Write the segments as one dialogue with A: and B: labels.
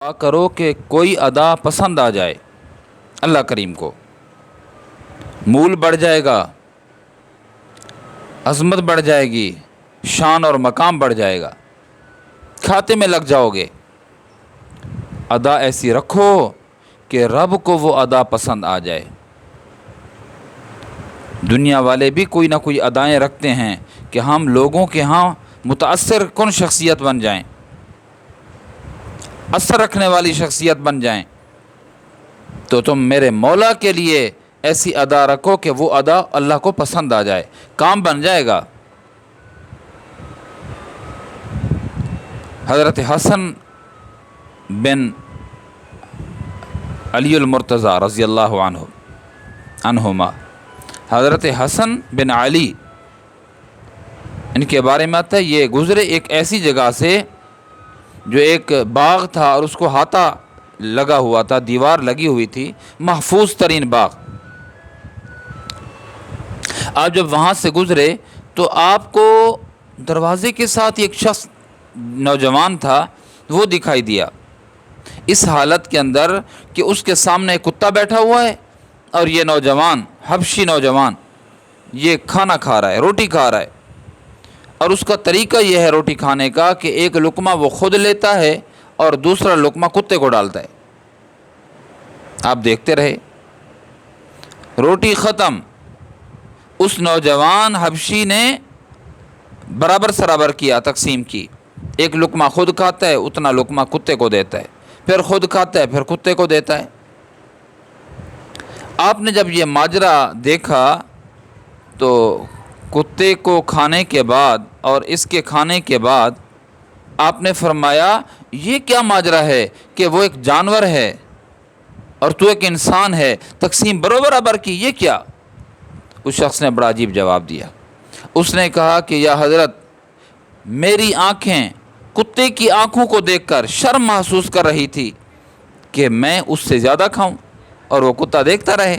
A: دعا کرو کہ کوئی ادا پسند آ جائے اللہ کریم کو، مول بڑھ جائے گا، عظمت بڑھ جائے گی، شان اور مقام بڑھ جائے گا، کھاتے میں لگ جاؤ گے۔ ادا ایسی رکھو کہ رب کو وہ ادا پسند آ جائے۔ دنیا والے بھی کوئی نہ کوئی ادائیں رکھتے ہیں کہ ہم لوگوں کے ہاں متاثر کن شخصیت بن جائیں، اثر رکھنے والی شخصیت بن جائیں، تو تم میرے مولا کے لیے ایسی ادا رکھو کہ وہ ادا اللہ کو پسند آ جائے، کام بن جائے گا۔ حضرت حسن بن علی المرتضیٰ رضی اللہ عنہما، حضرت حسن بن علی، ان کے بارے میں آتا ہے یہ گزرے ایک ایسی جگہ سے جو ایک باغ تھا اور اس کو احاطہ لگا ہوا تھا، دیوار لگی ہوئی تھی، محفوظ ترین باغ۔ آپ جب وہاں سے گزرے تو آپ کو دروازے کے ساتھ ایک شخص نوجوان تھا وہ دکھائی دیا، اس حالت کے اندر کہ اس کے سامنے ایک کتا بیٹھا ہوا ہے اور یہ نوجوان، حبشی نوجوان، یہ کھانا کھا رہا ہے، روٹی کھا رہا ہے، اور اس کا طریقہ یہ ہے روٹی کھانے کا کہ ایک لقمہ وہ خود لیتا ہے اور دوسرا لقمہ کتے کو ڈالتا ہے۔ آپ دیکھتے رہے، روٹی ختم، اس نوجوان حبشی نے برابر سرابر کیا، تقسیم کی، ایک لقمہ خود کھاتا ہے، اتنا لقمہ کتے کو دیتا ہے، پھر خود کھاتا ہے، پھر کتے کو دیتا ہے۔ آپ نے جب یہ ماجرا دیکھا تو کتے کو کھانے کے بعد اور اس کے کھانے کے بعد آپ نے فرمایا یہ کیا ماجرا ہے کہ وہ ایک جانور ہے اور تو ایک انسان ہے، تقسیم برابر کی، یہ کیا؟ اس شخص نے بڑا عجیب جواب دیا، اس نے کہا کہ یا حضرت، میری آنکھیں کتے کی آنکھوں کو دیکھ کر شرم محسوس کر رہی تھی کہ میں اس سے زیادہ کھاؤں اور وہ کتا دیکھتا رہے۔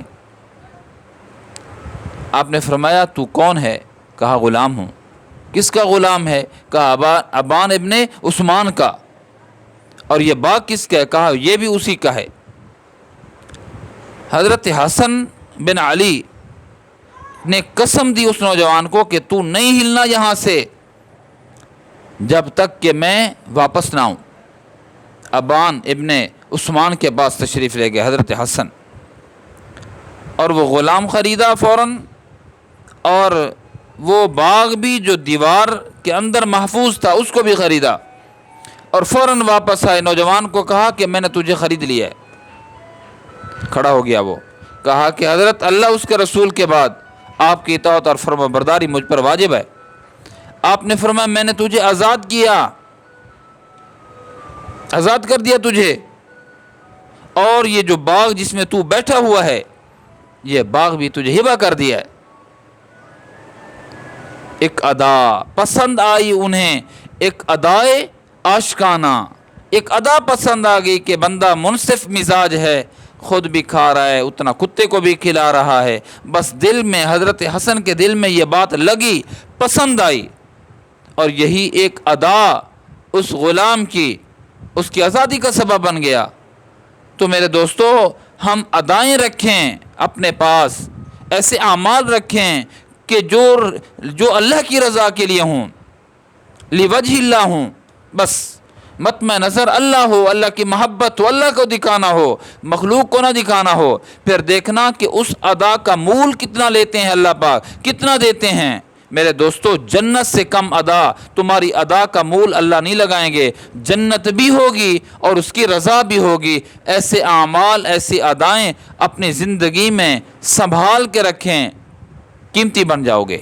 A: آپ نے فرمایا تو کون ہے؟ کہا غلام ہوں۔ کس کا غلام ہے؟ کہا ابان ابن عثمان کا۔ اور یہ باغ کس کا ہے؟ کہا یہ بھی اسی کا ہے۔ حضرت حسن بن علی نے قسم دی اس نوجوان کو کہ تو نہیں ہلنا یہاں سے جب تک کہ میں واپس نہ آؤں۔ ابان ابن عثمان کے پاس تشریف لے گئے حضرت حسن، اور وہ غلام خریدا فوراً، اور وہ باغ بھی جو دیوار کے اندر محفوظ تھا اس کو بھی خریدا، اور فوراً واپس آئے، نوجوان کو کہا کہ میں نے تجھے خرید لیا ہے۔ کھڑا ہو گیا وہ، کہا کہ حضرت اللہ اس کے رسول کے بعد آپ کی اطاعت اور فرما برداری مجھ پر واجب ہے۔ آپ نے فرمایا میں نے تجھے آزاد کیا، آزاد کر دیا تجھے، اور یہ جو باغ جس میں تو بیٹھا ہوا ہے یہ باغ بھی تجھے ہبہ کر دیا ہے۔ ایک ادا پسند آئی انہیں، ایک ادائے عاشقانہ، ایک ادا پسند آ گئی کہ بندہ منصف مزاج ہے، خود بھی کھا رہا ہے، اتنا کتے کو بھی کھلا رہا ہے، بس دل میں، حضرت حسن کے دل میں یہ بات لگی، پسند آئی، اور یہی ایک ادا اس غلام کی، اس کی آزادی کا سبب بن گیا۔ تو میرے دوستو، ہم ادائیں رکھیں اپنے پاس، ایسے اعمال رکھیں کہ جو اللہ کی رضا کے لیے ہوں، لوجہ اللہ ہوں، بس مطمع نظر اللہ ہو، اللہ کی محبت ہو، اللہ کو دکھانا ہو، مخلوق کو نہ دکھانا ہو۔ پھر دیکھنا کہ اس ادا کا مول کتنا لیتے ہیں اللہ پاک، کتنا دیتے ہیں۔ میرے دوستو، جنت سے کم ادا تمہاری ادا کا مول اللہ نہیں لگائیں گے، جنت بھی ہوگی اور اس کی رضا بھی ہوگی۔ ایسے اعمال، ایسی ادائیں اپنی زندگی میں سنبھال کے رکھیں، قیمتی بن جاؤ گے۔